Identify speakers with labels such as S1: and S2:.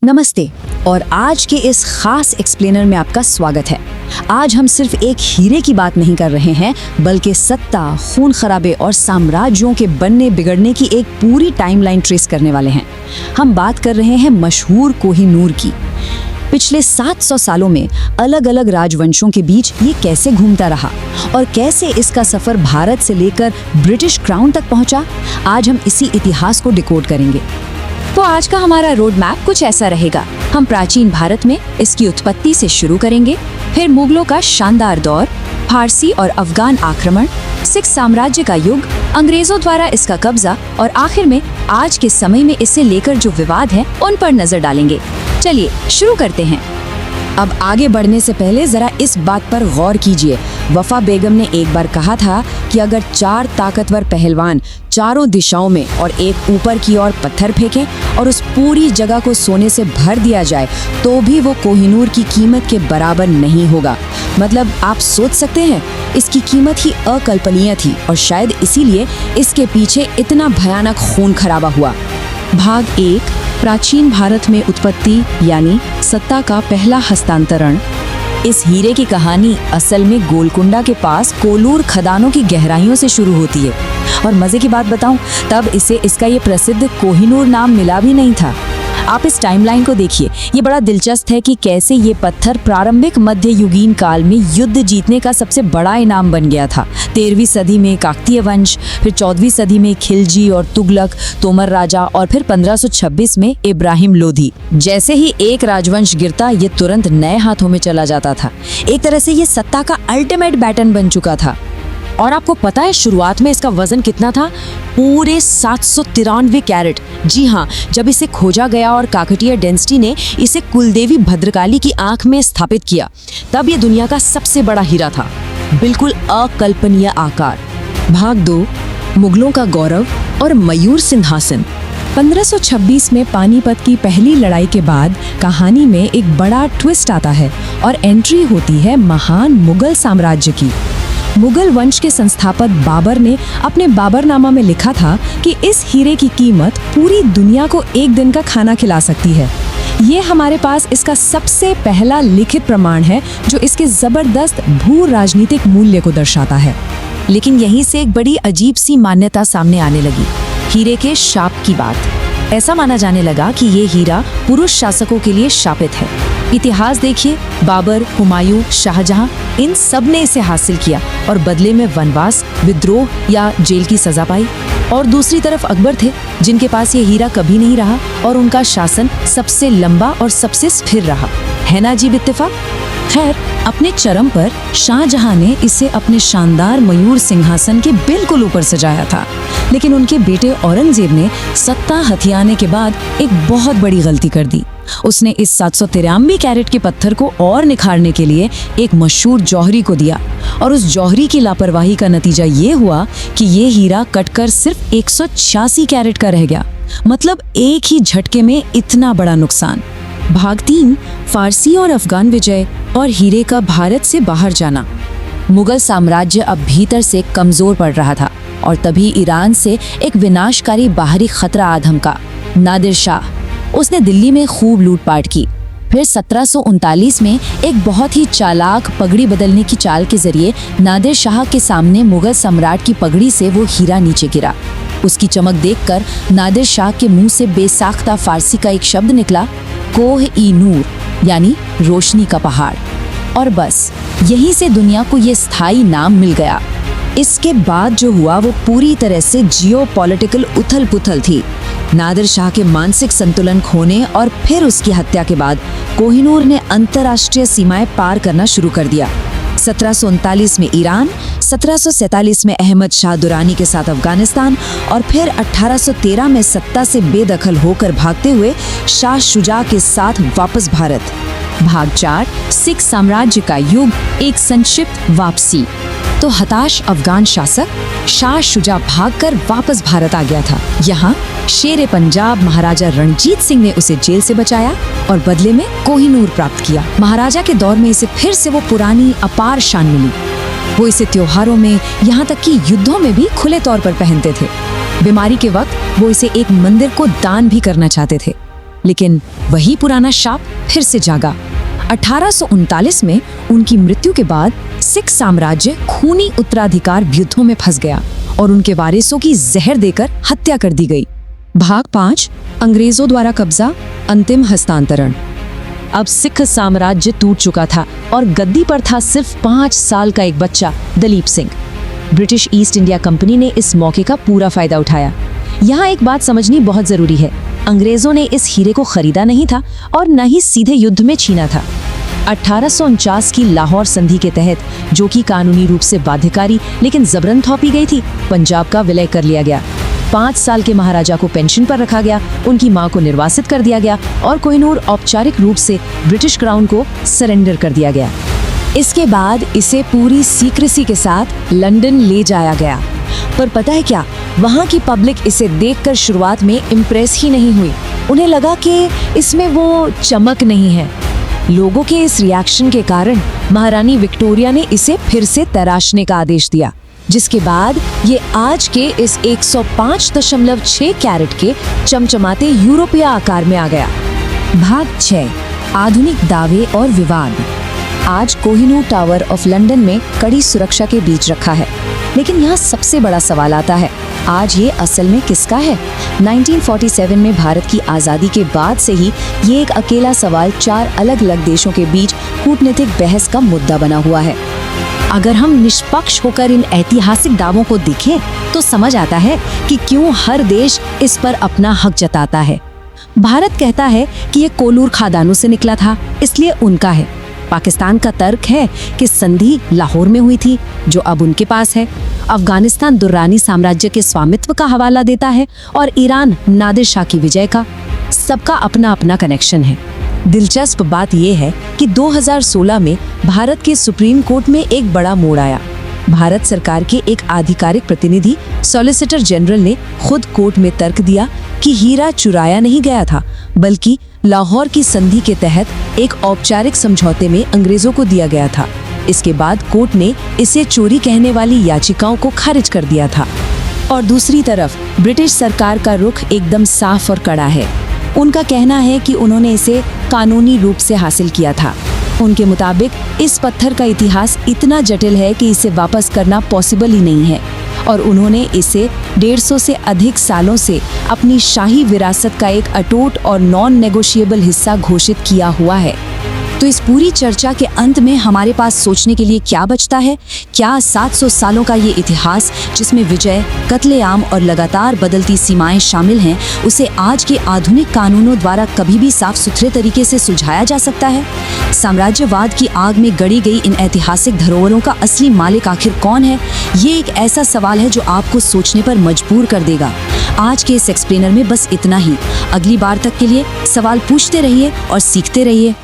S1: नमस्ते और आज के इस खास एक्सप्लेनर में आपका स्वागत है। आज हम सिर्फ एक हीरे की बात नहीं कर रहे हैं, बल्कि सत्ता, खून खराबे और साम्राज्यों के बनने बिगड़ने की एक पूरी टाइमलाइन ट्रेस करने वाले हैं। हम बात कर रहे हैं मशहूर कोहिनूर की। पिछले 700 सालों में अलग अलग राजवंशों के बीच ये कैसे घूमता रहा और कैसे इसका सफर भारत से लेकर ब्रिटिश क्राउन तक पहुंचा, आज हम इसी इतिहास को डिकोड करेंगे। तो आज का हमारा रोड मैप कुछ ऐसा रहेगा। हम प्राचीन भारत में इसकी उत्पत्ति से शुरू करेंगे, फिर मुगलों का शानदार दौर, फारसी और अफगान आक्रमण, सिख साम्राज्य का युग, अंग्रेजों द्वारा इसका कब्जा और आखिर में आज के समय में इसे लेकर जो विवाद है उन पर नजर डालेंगे। चलिए शुरू करते हैं। अब आगे बढ़ने से पहले जरा इस बात पर गौर कीजिए। वफा बेगम ने एक बार कहा था कि अगर 4 ताकतवर पहलवान चारों दिशाओं में और एक ऊपर की ओर पत्थर फेंकें और उस पूरी जगह को सोने से भर दिया जाए तो भी वो कोहिनूर की कीमत के बराबर नहीं होगा। मतलब आप सोच सकते हैं, इसकी कीमत ही अकल्पनीय थी और शायद इसीलिए इसके पीछे इतना भयानक खून खराबा हुआ। भाग 1, प्राचीन भारत में उत्पत्ति यानी सत्ता का पहला हस्तांतरण। इस हीरे की कहानी असल में गोलकुंडा के पास कोलूर खदानों की गहराइयों से शुरू होती है। और मजे की बात बताऊं, तब इसे इसका ये प्रसिद्ध कोहिनूर नाम मिला भी नहीं था। आप इस टाइमलाइन को देखिए, ये बड़ा दिलचस्प है कि कैसे ये पत्थर प्रारंभिक मध्ययुगीन काल में युद्ध जीतने का सबसे बड़ा इनाम बन गया था। 13वीं सदी में काकतीय वंश, फिर 14वीं सदी में खिलजी और तुगलक, तोमर राजा और फिर 1526 में इब्राहिम लोधी। जैसे ही एक राजवंश गिरता ये तुरंत नए हाथों में चला जाता था। एक तरह से ये सत्ता का अल्टीमेट बैटन बन चुका था। और आपको पता है शुरुआत में इसका वजन कितना था? पूरे 793 कैरेट। जी हाँ, जब इसे खोजा गया और काकतीय डेंसिटी ने इसे कुलदेवी भद्रकाली की आंख में स्थापित किया, तब ये दुनिया का सबसे बड़ा हीरा था। बिल्कुल अकल्पनीय आकार। भाग 2, मुगलों का गौरव और मयूर सिंहासन। 1526 में पानीपत की पहली लड़ाई के बाद कहानी में एक बड़ा ट्विस्ट आता है और एंट्री होती है महान मुगल साम्राज्य की। मुगल वंश के संस्थापक बाबर ने अपने बाबरनामा में लिखा था कि इस हीरे की कीमत पूरी दुनिया को एक दिन का खाना खिला सकती है। ये हमारे पास इसका सबसे पहला लिखित प्रमाण है जो इसके जबरदस्त भू राजनीतिक मूल्य को दर्शाता है। लेकिन यहीं से एक बड़ी अजीब सी मान्यता सामने आने लगी, हीरे के शाप की बात। ऐसा माना जाने लगा कि ये हीरा पुरुष शासकों के लिए शापित है। इतिहास देखिए, बाबर, हुमायूं, शाहजहां, इन सब ने इसे हासिल किया और बदले में वनवास, विद्रोह या जेल की सजा पाई। और दूसरी तरफ अकबर थे, जिनके पास ये हीरा कभी नहीं रहा और उनका शासन सबसे लंबा और सबसे स्थिर रहा। है ना अजीब इत्तेफाक? खैर, अपने चरम पर शाहजहां ने इसे अपने शानदार मयूर सिंहासन के बिल्कुल ऊपर सजाया था। लेकिन उनके बेटे औरंगजेब ने सत्ता हथियाने के बाद एक बहुत बड़ी गलती कर दी। उसने इस 793 कैरेट के पत्थर को और निखारने के लिए एक मशहूर जौहरी को दिया और उस जौहरी की लापरवाही का नतीजा ये हुआ कि ये हीरा कटकर सिर्फ 186 कैरेट का रह गया। मतलब एक ही झटके में इतना बड़ा नुकसान। भाग 3, फारसी और अफगान विजय और हीरे का भारत से बाहर जाना। मुगल साम्राज्य अब भीतर से कमजोर पड़ रहा था और तभी ईरान से एक विनाशकारी बाहरी खतरा आ धमका। नादिर शाह, उसने दिल्ली में खूब लूटपाट की। फिर 1739 में एक बहुत ही चालाक पगड़ी बदलने की चाल के जरिए नादिर शाह के सामने मुगल सम्राट की पगड़ी से वो हीरा नीचे गिरा। उसकी चमक देखकर नादिर शाह के मुंह से बेसाख्ता फारसी का एक शब्द निकला, कोह-ई-नूर, यानी रोशनी का पहाड़। और बस यहीं से दुनिया को ये स्थायी नाम मिल गया। इसके बाद जो हुआ वो पूरी तरह से जियोपॉलिटिकल उथल-पुथल थी। नादिर शाह के मानसिक संतुलन खोने और फिर उसकी हत्या के बाद कोहिनूर ने अंतर्राष्ट्रीय सीमाएं पार करना शुरू कर दिया। 1739 में ईरान, 1747 में अहमद शाह दुरानी के साथ अफगानिस्तान और फिर 1813 में सत्ता से बेदखल होकर भागते हुए शाह शुजा के साथ वापस भारत। भाग 4, सिख साम्राज्य का युग, एक संक्षिप्त वापसी। तो हताश अफगान शासक शाह शुजा भागकर वापस भारत आ गया था। यहाँ शेर पंजाब महाराजा रणजीत सिंह ने उसे जेल से बचाया और बदले में कोहिनूर प्राप्त किया। महाराजा के दौर में इसे फिर से वो पुरानी अपार शान मिली। वो इसे त्योहारों में, यहाँ तक कि युद्धों में भी खुले तौर पर पहनते थे। बीमारी के वक्त वो इसे एक मंदिर को दान भी करना चाहते थे। लेकिन वही पुराना शाप फिर से जागा। 1839 में उनकी मृत्यु के बाद सिख साम्राज्य खूनी उत्तराधिकार युद्धों में फंस गया और उनके वारिसों की जहर देकर हत्या कर दी गई। भाग 5, अंग्रेजों द्वारा कब्जा, अंतिम हस्तांतरण। अब सिख साम्राज्य टूट चुका था और गद्दी पर था सिर्फ 5 साल का एक बच्चा, Dalip Singh. British East India Company ने इस मौके का पूरा फायदा उठाया। यहाँ एक बात समझनी बहुत जरूरी है, अंग्रेजों ने इस हीरे को खरीदा नहीं था और न ही सीधे युद्ध में छीना था। 1849 की लाहौर संधि के तहत, जो कि कानूनी रूप से बाध्यकारी लेकिन जबरन थोपी गई थी, पंजाब का विलय कर लिया गया। 5 साल के महाराजा को पेंशन पर रखा गया, उनकी मां को निर्वासित कर दिया गया और कोहिनूर औपचारिक रूप से ब्रिटिश क्राउन को सरेंडर कर दिया गया। इसके बाद इसे पूरी सीक्रेसी के साथ लंदन ले जाया गया। पर पता है क्या, वहाँ की पब्लिक इसे देखकर शुरुआत में इम्प्रेस ही नहीं हुई। उन्हें लगा कि इसमें वो चमक नहीं है। लोगों के इस रिएक्शन के कारण महारानी विक्टोरिया ने इसे फिर से तराशने का आदेश दिया, जिसके बाद ये आज के इस 105.6 कैरेट के चमचमाते यूरोपीय आकार में आ गया। भाग 6, आधुनिक दावे और विवाद। आज कोहिनूर टावर ऑफ लंदन में कड़ी सुरक्षा के बीच रखा है, लेकिन यहाँ सबसे बड़ा सवाल आता है, आज ये असल में किसका है? 1947 में भारत की आज़ादी के बाद से ही ये एक अकेला सवाल 4 अलग-अलग देशों के बीच कूटनीतिक बहस का मुद्दा बना हुआ है। अगर हम निष्पक्ष होकर इन ऐतिहासिक दावों को देखें तो समझ आता है कि क्यों हर देश इस पर अपना हक जताता है। भारत कहता है कि ये कोलूर खादानों से निकला था, इसलिए उनका है। पाकिस्तान का तर्क है कि संधि लाहौर में हुई थी, जो अब उनके पास है। अफगानिस्तान दुर्रानी साम्राज्य के स्वामित्व का हवाला देता है और ईरान नादिर शाह की विजय का। सबका अपना अपना कनेक्शन है। दिलचस्प बात यह है कि 2016 में भारत के सुप्रीम कोर्ट में एक बड़ा मोड़ आया। भारत सरकार के एक आधिकारिक प्रतिनिधि सॉलिसिटर जनरल ने खुद कोर्ट में तर्क दिया कि हीरा चुराया नहीं गया था, बल्कि लाहौर की संधि के तहत एक औपचारिक समझौते में अंग्रेजों को दिया गया था। इसके बाद कोर्ट ने इसे चोरी कहने वाली याचिकाओं को खारिज कर दिया था। और दूसरी तरफ ब्रिटिश सरकार का रुख एकदम साफ और कड़ा है। उनका कहना है कि उन्होंने इसे कानूनी रूप से हासिल किया था। उनके मुताबिक इस पत्थर का इतिहास इतना जटिल है कि इसे वापस करना पॉसिबल ही नहीं है और उन्होंने इसे 150 से अधिक सालों से अपनी शाही विरासत का एक अटूट और नॉन नेगोशिएबल हिस्सा घोषित किया हुआ है। तो इस पूरी चर्चा के अंत में हमारे पास सोचने के लिए क्या बचता है? क्या 700 सालों का ये इतिहास, जिसमें विजय, कत्लेआम और लगातार बदलती सीमाएं शामिल हैं, उसे आज के आधुनिक कानूनों द्वारा कभी भी साफ सुथरे तरीके से सुलझाया जा सकता है? साम्राज्यवाद की आग में गड़ी गई इन ऐतिहासिक धरोहरों का असली मालिक आखिर कौन है? ये एक ऐसा सवाल है जो आपको सोचने पर मजबूर कर देगा। आज के इस एक्सप्लेनर में बस इतना ही। अगली बार तक के लिए सवाल पूछते रहिए और सीखते रहिए।